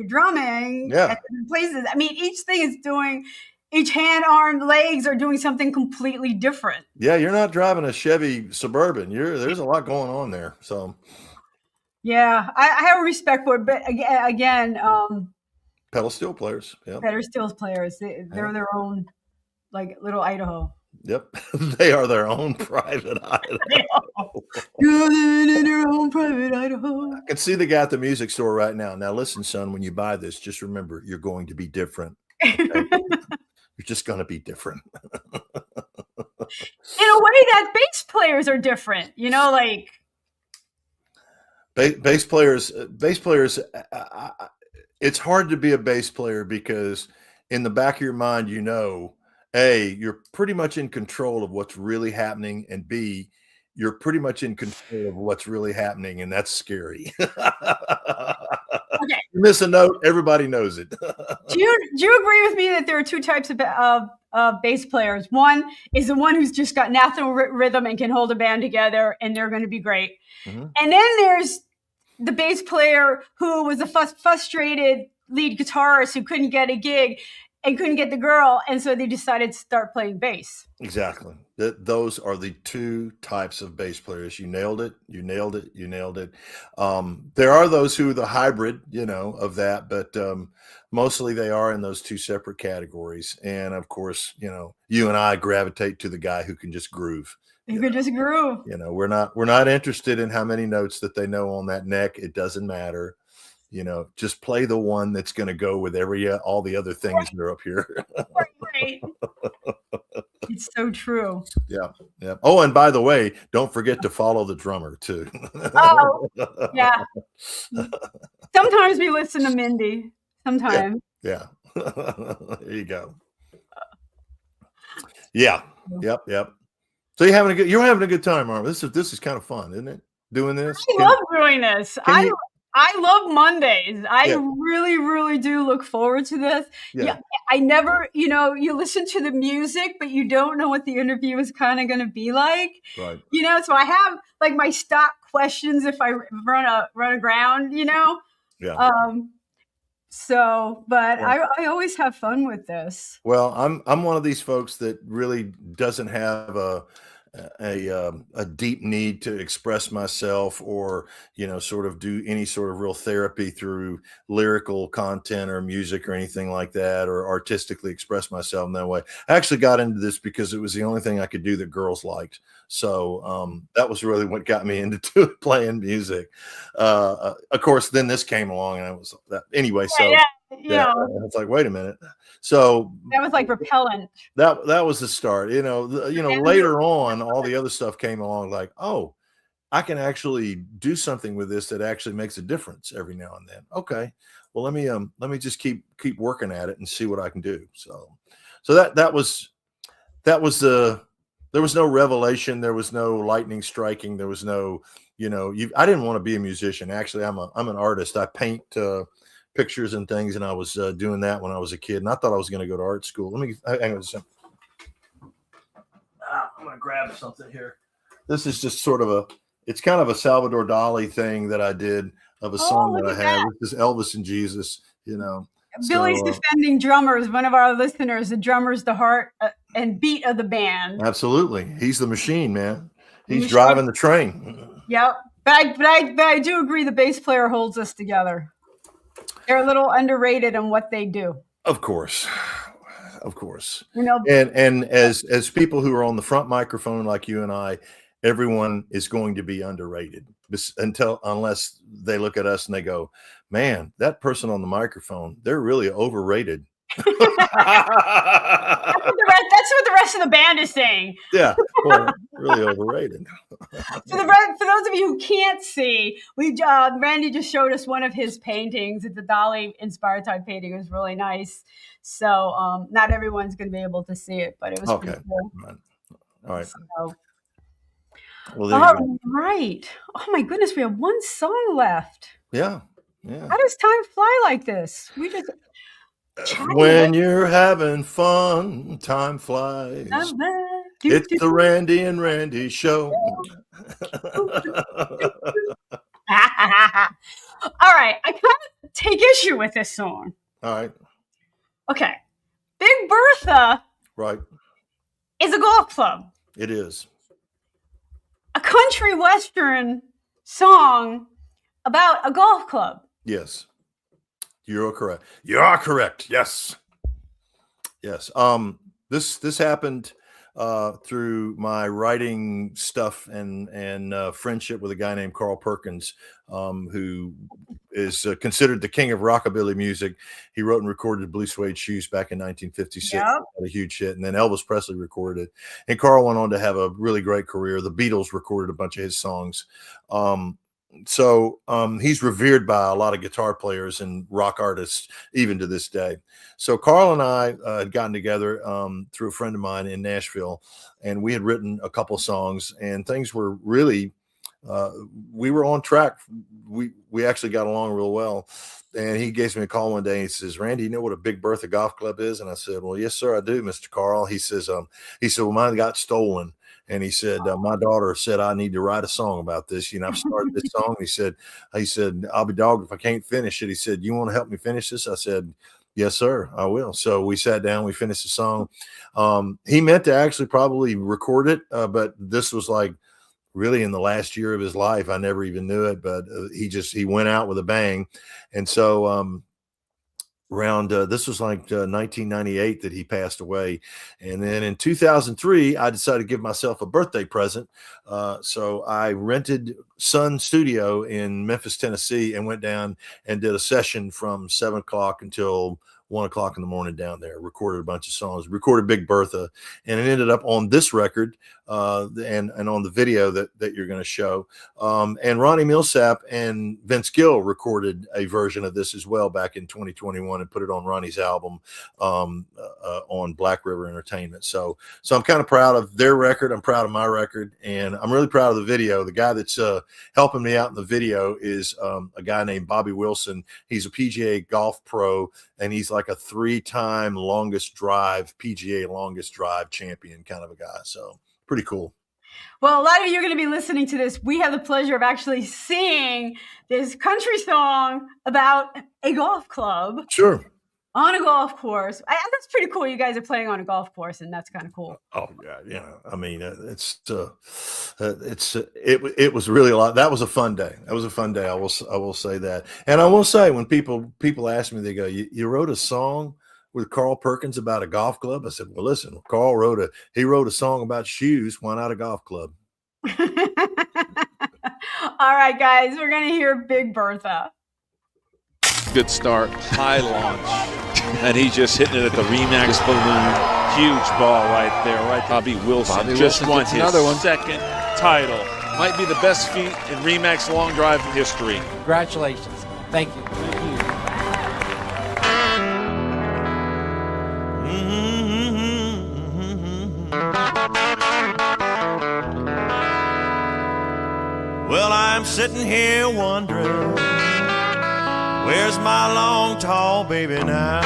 drumming at different places. I mean, each thing is doing. Each hand, arm, legs are doing something completely different. Yeah, you're not driving a Chevy Suburban. There's a lot going on there. So, yeah, I have a respect for it, but again, pedal steel players. Yeah, pedal steel players. They're their own, like little Idaho. Yep, they are their own private Idaho. In their own private Idaho. I can see the guy at the music store right now. Now, listen, son, when you buy this, just remember you're going to be different. Okay? You're just going to be different. In a way that bass players are different, like bass players. It's hard to be a bass player because in the back of your mind, A, you're pretty much in control of what's really happening, and B, you're pretty much in control of what's really happening, and that's scary. Okay. You miss a note, everybody knows it. Do you agree with me that there are two types of bass players? One is the one who's just got natural rhythm and can hold a band together, and they're going to be great. Mm-hmm. And then there's the bass player who was a frustrated lead guitarist who couldn't get a gig and couldn't get the girl, and so they decided to start playing bass. Exactly. Those are the two types of bass players. You nailed it. You nailed it. You nailed it. There are those who are the hybrid, of that, but mostly they are in those two separate categories. And of course, you and I gravitate to the guy who can just groove. You can just groove. We're not interested in how many notes that they know on that neck. It doesn't matter. Just play the one that's going to go with all the other things that are up here. Right. It's so true. Yeah. Yeah. Oh, and by the way, don't forget to follow the drummer too. Oh, yeah. Sometimes we listen to Mindy. Sometimes. Yeah. There you go. Yeah. Yep. So you're having a good time, Marva. This is kind of fun, isn't it? Doing this. I love doing this. I love Mondays. I really, really do look forward to this. Yeah. I never, you listen to the music, but you don't know what the interview is kind of going to be like. Right. So I have like my stock questions if I run aground, Yeah. I always have fun with this. Well, I'm one of these folks that really doesn't have a deep need to express myself or sort of do any sort of real therapy through lyrical content or music or anything like that, or artistically express myself in that way. I actually got into this because it was the only thing I could do that girls liked. So that was really what got me into playing music. Of course, then this came along and I was that anyway. It's like, wait a minute. So that was like repellent. That was the start. Later on, all the other stuff came along. Like, oh, I can actually do something with this that actually makes a difference every now and then. Okay, well let me just keep working at it and see what I can do. So that was there was no revelation. There was no lightning striking. There was no I didn't want to be a musician. Actually, I'm an artist. I paint pictures and things, and I was doing that when I was a kid, and I thought I was going to go to art school. Let me hang on a second. I'm going to grab something here. This is just sort of it's kind of a Salvador Dali thing that I did of a song that I had. This is Elvis and Jesus, Billy's defending drummers. One of our listeners, the drummer's the heart and beat of the band. Absolutely. He's the machine, man. He's driving the train. Yep. But I do agree the bass player holds us together. They're a little underrated in what they do. Of course. And as people who are on the front microphone like you and I, everyone is going to be underrated unless they look at us and they go, man, that person on the microphone, they're really overrated. That's what the rest of the band is saying. Yeah, well, really overrated. For those of you who can't see, Randie just showed us one of his paintings. It's a Dali inspired type painting. It was really nice. So not everyone's going to be able to see it, but it was pretty cool. All right. So, well, right. Oh my goodness, we have one song left. Yeah. How does time fly like this? We just. When you're having fun, time flies. It's the Randie and Randie show. All right. I kind of take issue with this song. All right. Okay. Big Bertha. Right. Is a golf club. It is. A country western song about a golf club. Yes. You're correct. You are correct. Yes. This happened through my writing stuff and friendship with a guy named Carl Perkins, who is considered the king of rockabilly music. He wrote and recorded Blue Suede Shoes back in 1956. Yep. Had a huge hit, and then Elvis Presley recorded it. And Carl went on to have a really great career. The Beatles recorded a bunch of his songs. he's revered by a lot of guitar players and rock artists, even to this day. So Carl and I had gotten together through a friend of mine in Nashville, and we had written a couple songs, and things were really, we were on track. We actually got along real well. And he gave me a call one day and he says, "Randy, you know what a Big Bertha golf club is?" And I said, "Well, yes, sir, I do, Mr. Carl." He says, well, mine got stolen. And he said, "My daughter said I need to write a song about this. You know, I've started this song." He said, "I'll be dogged if I can't finish it." He said, "You want to help me finish this?" I said, "Yes, sir, I will." So we sat down, we finished the song. He meant to actually probably record it, but this was like really in the last year of his life. I never even knew it, but he went out with a bang. And so, around this was like 1998 that he passed away. And then in 2003 I decided to give myself a birthday present, so I rented Sun Studio in Memphis, Tennessee, and went down and did a session from 7 o'clock until 1 o'clock in the morning down there. Recorded a bunch of songs, recorded Big Bertha, and it ended up on this record and on the video that you're going to show. And Ronnie Millsap and Vince Gill recorded a version of this as well back in 2021 and put it on Ronnie's album on Black River Entertainment. So I'm kind of proud of their record. I'm proud of my record, and I'm really proud of the video. The guy that's helping me out in the video is a guy named Bobby Wilson. He's a PGA golf pro, and he's like a 3-time PGA longest drive champion kind of a guy. So pretty cool. Well, a lot of you are going to be listening to this. We have the pleasure of actually seeing this country song about a golf club. Sure. On a golf course. That's pretty cool. You guys are playing on a golf course, and that's kind of cool. Oh God, yeah. I mean, it was really a lot. That was a fun day. That was a fun day. I will say that. And I will say, when people ask me, they go, "You wrote a song with Carl Perkins about a golf club?" I said, "Well, listen, Carl wrote a song about shoes. Why not a golf club?" All right, guys, we're gonna hear Big Bertha. Good start, high launch, and he's just hitting it at the Remax balloon. Huge ball right there, right? Bobby Wilson just won his second title. Might be the best feat in Remax long drive history. Congratulations. Thank you. Well, I'm sitting here wondering, where's my long, tall baby now?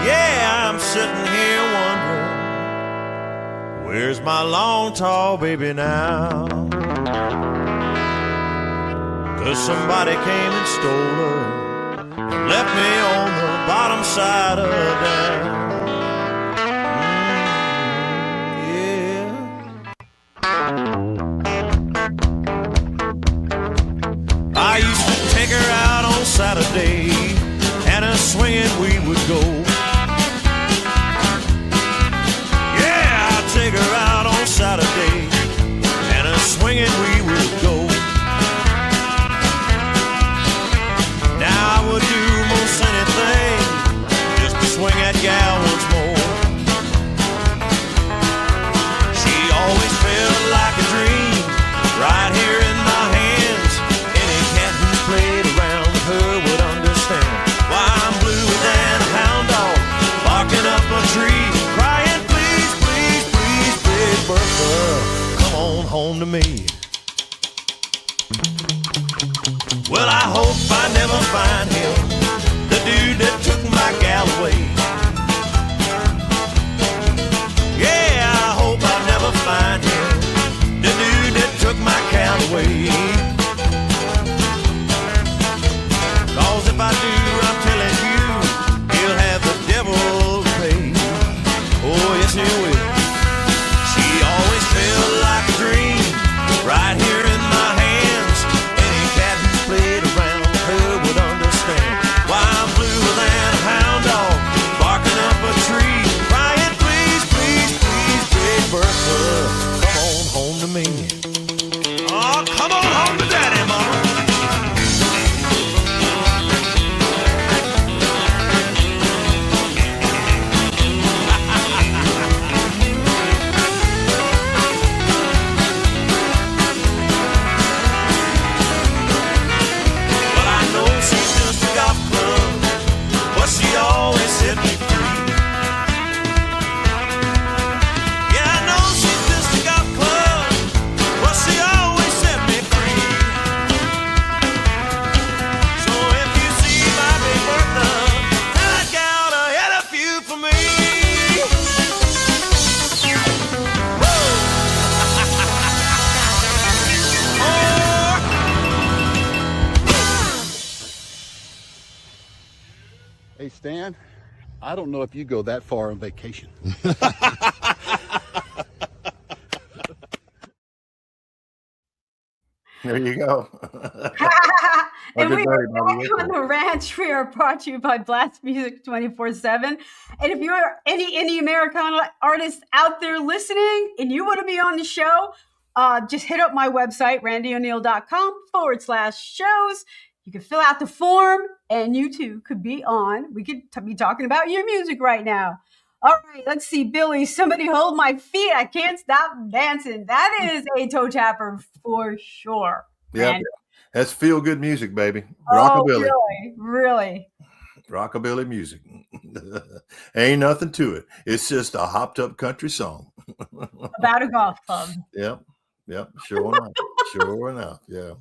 Yeah, I'm sitting here wondering, where's my long, tall baby now? 'Cause somebody came and stole her and left me on the bottom side of down. I used to take her out on Saturday, and a swinging we would go. Yeah, I'd take her out on Saturday, and a swinging we would go. Now I would do most anything just to swing that gal once more. She always felt like a dream right here in my hands. Any cat who's played around with her would understand why I'm bluer than a hound dog, barking up a tree, crying, "Please, please, please, Big Bertha, come on home to me." Well, I hope I never find him, the dude that took my gal away. Yeah, I hope I never find him, the dude that took my gal away. 'Cause if I do, I'm telling you, he'll have the devil to pay. Oh, yes, he will. She always felt like a dream right here in my hands. Any cat who's played around with her would understand why I'm bluer than a hound dog, barking up a tree, crying, "Please, please, please, Big Bertha, come on home to me." Oh, come on home to Daddy, Mama. Hey, Stan, I don't know if you go that far on vacation. There you go. And we are Bobby back on the ranch. We are brought to you by Blast Music 24/7. And if you're any indie Americana artist out there listening and you want to be on the show, just hit up my website, randieoneil.com/shows. You can fill out the form and you too could be on. We could be talking about your music right now. All right, let's see, Billy. Somebody hold my feet. I can't stop dancing. That is a toe tapper for sure. Yeah, that's feel good music, baby. Oh, Rockabilly. really? Rockabilly music. Ain't nothing to it. It's just a hopped up country song. About a golf club. Yep. Sure enough. Sure enough. Yeah.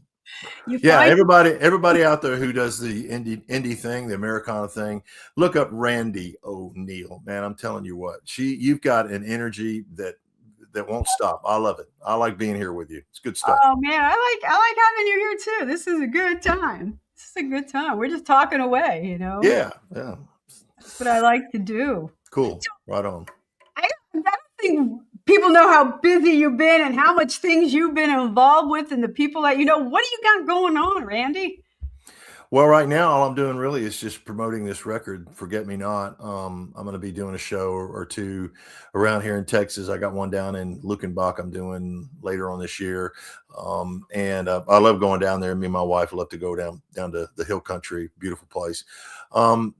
Yeah, everybody out there who does the indie thing, the Americana thing, look up Randie O'Neil. Man, I'm telling you what, you've got an energy that won't stop. I love it. I like being here with you. It's good stuff. Oh man, I like having you here too. This is a good time. We're just talking away, you know. Yeah. That's what I like to do. Cool. Right on. I don't think people know how busy you've been and how much things you've been involved with and the people that you know. What do you got going on, Randie? Well, right now, all I'm doing really is just promoting this record, Forget Me Not. I'm going to be doing a show or two around here in Texas. I got one down in Luckenbach I'm doing later on this year. And I love going down there. Me and my wife love to go down to the hill country, beautiful place. And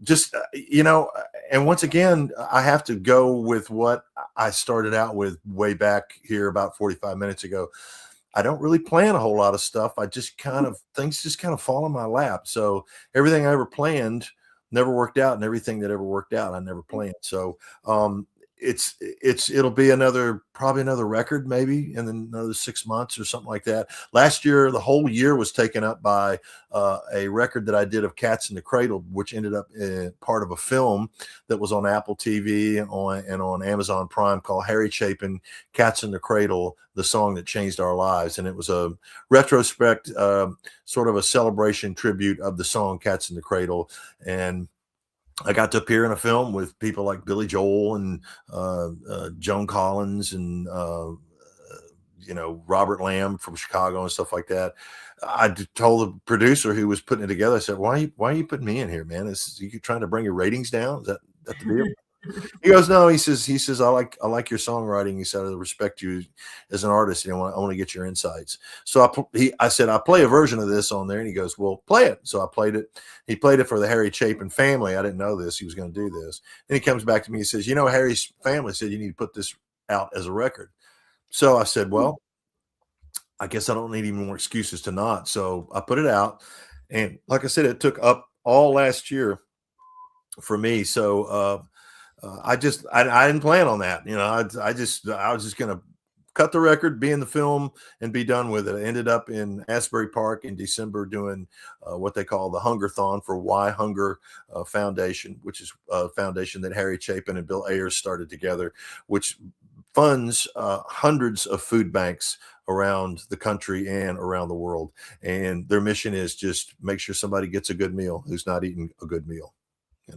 once again, I have to go with what I started out with way back here about 45 minutes ago. I don't really plan a whole lot of stuff. I just things just kind of fall in my lap. So everything I ever planned never worked out, and everything that ever worked out, I never planned. So it'll be probably another record, maybe in another 6 months or something like that. Last year, the whole year was taken up by a record that I did of Cats in the Cradle, which ended up in part of a film that was on Apple TV and on Amazon Prime called Harry Chapin, Cats in the Cradle, the song that changed our lives. And it was a retrospect, sort of a celebration tribute of the song Cats in the Cradle. And I got to appear in a film with people like Billy Joel and Joan Collins and Robert Lamb from Chicago and stuff like that. I told the producer who was putting it together, I said, "Why are you putting me in here, man? You trying to bring your ratings down? Is that the deal?" He goes, "No." He says, I like your songwriting. He said, "I respect you as an artist, and I want to get your insights." So I said, "I'll play a version of this on there." And he goes, "Well, play it." So I played it. He played it for the Harry Chapin family. I didn't know this. He was going to do this. Then he comes back to me and says, "Harry's family said you need to put this out as a record." So I said, "Well, I guess I don't need any more excuses to not." So I put it out. And like I said, it took up all last year for me. So, I didn't plan on that. I was just going to cut the record, be in the film, and be done with it. I ended up in Asbury Park in December doing what they call the Hungerthon for Why Hunger Foundation, which is a foundation that Harry Chapin and Bill Ayers started together, which funds hundreds of food banks around the country and around the world. And their mission is just make sure somebody gets a good meal who's not eating a good meal.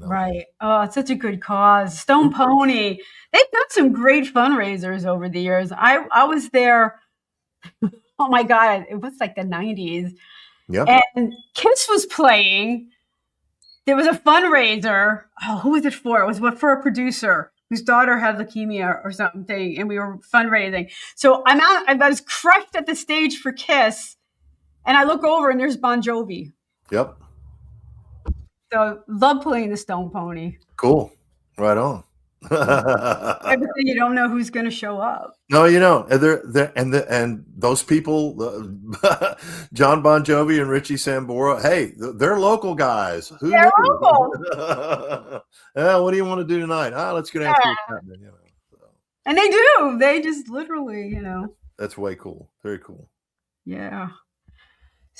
Right. Oh, it's such a good cause. Stone Pony. They've done some great fundraisers over the years. I was there. Oh my God. It was like the 90s. Yeah. And Kiss was playing. There was a fundraiser. Oh, who was it for? It was for a producer whose daughter had leukemia or something. And we were fundraising. So I was crushed at the stage for Kiss. And I look over and there's Bon Jovi. Yep. So love playing the Stone Pony. Cool. Right on. Everything you don't know who's going to show up. No, and those people, John Bon Jovi and Richie Sambora, hey, they're local guys. They're local. What do you want to do tonight? Let's go down to the continent, And they do. They just literally, That's way cool. Very cool. Yeah.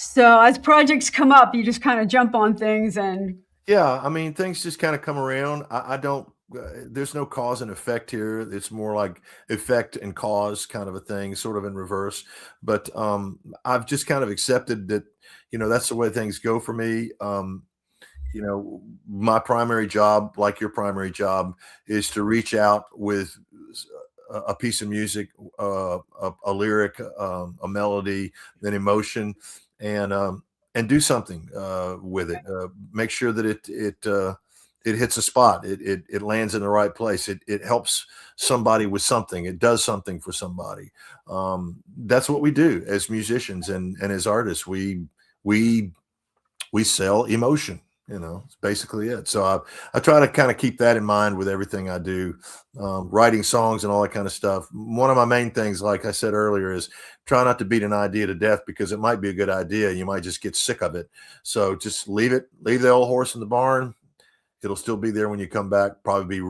So as projects come up, you just kind of jump on things and. Yeah, I mean, things just kind of come around. I don't. There's no cause and effect here. It's more like effect and cause kind of a thing, sort of in reverse. But I've just kind of accepted that, that's the way things go for me. you know, my primary job, like your primary job, is to reach out with a piece of music, a lyric, a melody, an emotion, and do something with it. Make sure that it hits a spot. It lands in the right place. It helps somebody with something. It does something for somebody. That's what we do as musicians and as artists. We sell emotion. You know, it's basically it. So I try to kind of keep that in mind with everything I do, writing songs and all that kind of stuff. One of my main things, like I said earlier, is try not to beat an idea to death, because it might be a good idea. You might just get sick of it. So just leave the old horse in the barn. It'll still be there when you come back. Probably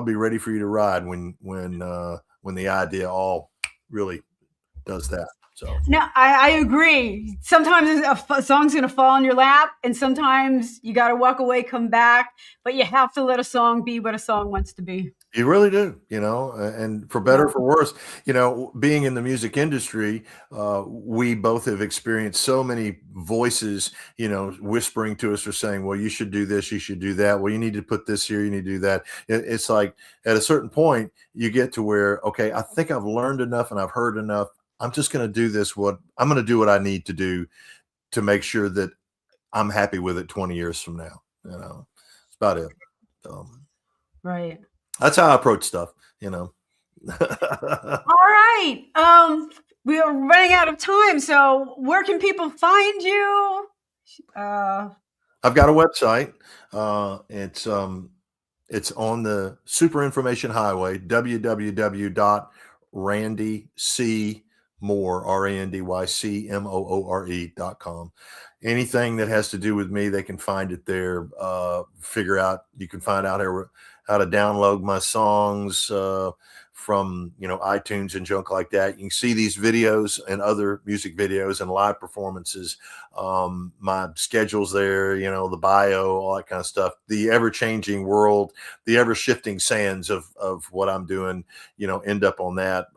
be ready for you to ride when the idea all really does that. So no, I agree. Sometimes a song's going to fall in your lap, and sometimes you got to walk away, come back, but you have to let a song be what a song wants to be. You really do, you know, and for better or for worse, you know, being in the music industry, we both have experienced so many voices, you know, whispering to us or saying, well, you should do this, you should do that. Well, you need to put this here, you need to do that. It's like at a certain point, you get to where, okay, I think I've learned enough and I've heard enough. I'm just going to do this. I'm going to do what I need to do to make sure that I'm happy with it 20 years from now. You know, it's about it. Right. That's how I approach stuff, you know. All right. We are running out of time. So where can people find you? I've got a website. It's on the super information highway, www.randycmoore, RANDYCMOORE.com. Anything that has to do with me, they can find it there. You can find out how to download my songs from, you know, iTunes and junk like that. You can see these videos and other music videos and live performances. My schedule's there, you know, the bio, all that kind of stuff. The ever-changing world, the ever-shifting sands of what I'm doing, you know, end up on that.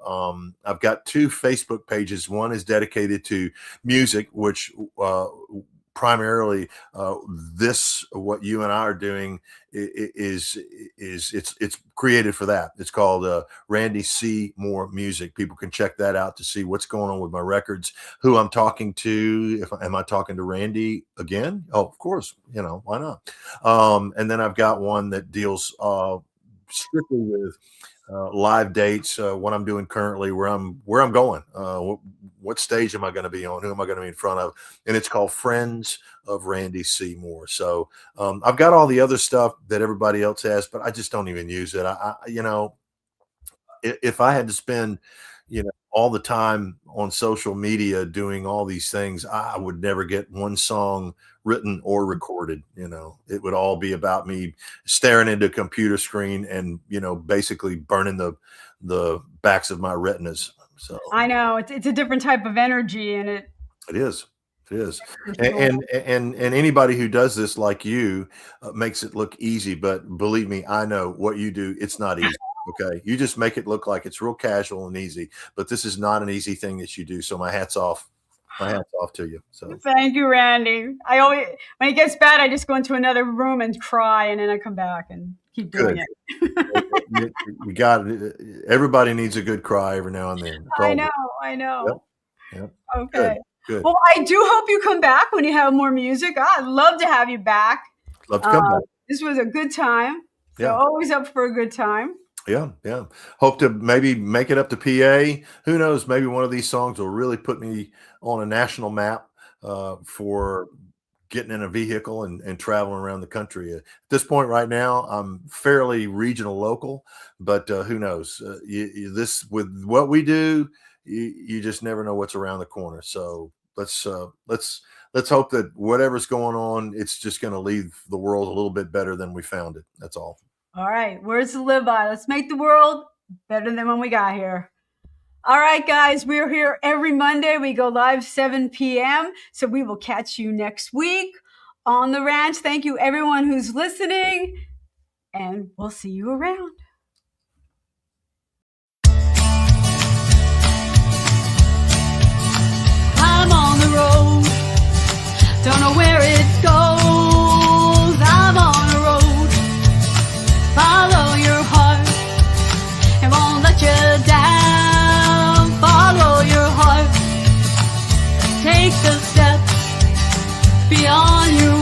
I've got 2 Facebook pages. One is dedicated to music, which primarily what you and I are doing is it's created for that. It's called Randie C. Moore Music. People can check that out to see what's going on with my records, who I'm talking to. Am I talking to Randie again? Oh, of course, you know, why not? And then I've got one that deals strictly with live dates, what I'm doing currently, where I'm going, what stage am I going to be on, who am I going to be in front of, and it's called Friends of Randie C. Moore. So I've got all the other stuff that everybody else has, but I just don't even use it. I you know, if I had to spend, you know, all the time on social media doing all these things, I would never get one song written or recorded. You know, it would all be about me staring into a computer screen and, you know, basically burning the backs of my retinas. So I know it's a different type of energy, and it is. And anybody who does this like you makes it look easy, but believe me, I know what you do. It's not easy. Okay. You just make it look like it's real casual and easy, but this is not an easy thing that you do. So my hat's off to you. So thank you, Randie. I always, when it gets bad, I just go into another room and cry, and then I come back and keep doing it. You got it. Everybody needs a good cry every now and then. I know. Yep. Okay. Good. Well, I do hope you come back when you have more music. I'd love to have you back. Love to come back. This was a good time. So Yeah. always up for a good time. Yeah. Hope to maybe make it up to PA. Who knows? Maybe one of these songs will really put me on a national map for getting in a vehicle and traveling around the country. At this point right now, I'm fairly regional local, but who knows? This with what we do, you just never know what's around the corner. So let's hope that whatever's going on, it's just going to leave the world a little bit better than we found it. That's all. All right. Words to live by. Let's make the world better than when we got here. All right, guys. We're here every Monday. We go live 7 p.m. So we will catch you next week on the ranch. Thank you, everyone who's listening, and we'll see you around. I'm on the road. Don't know where it goes. a step beyond your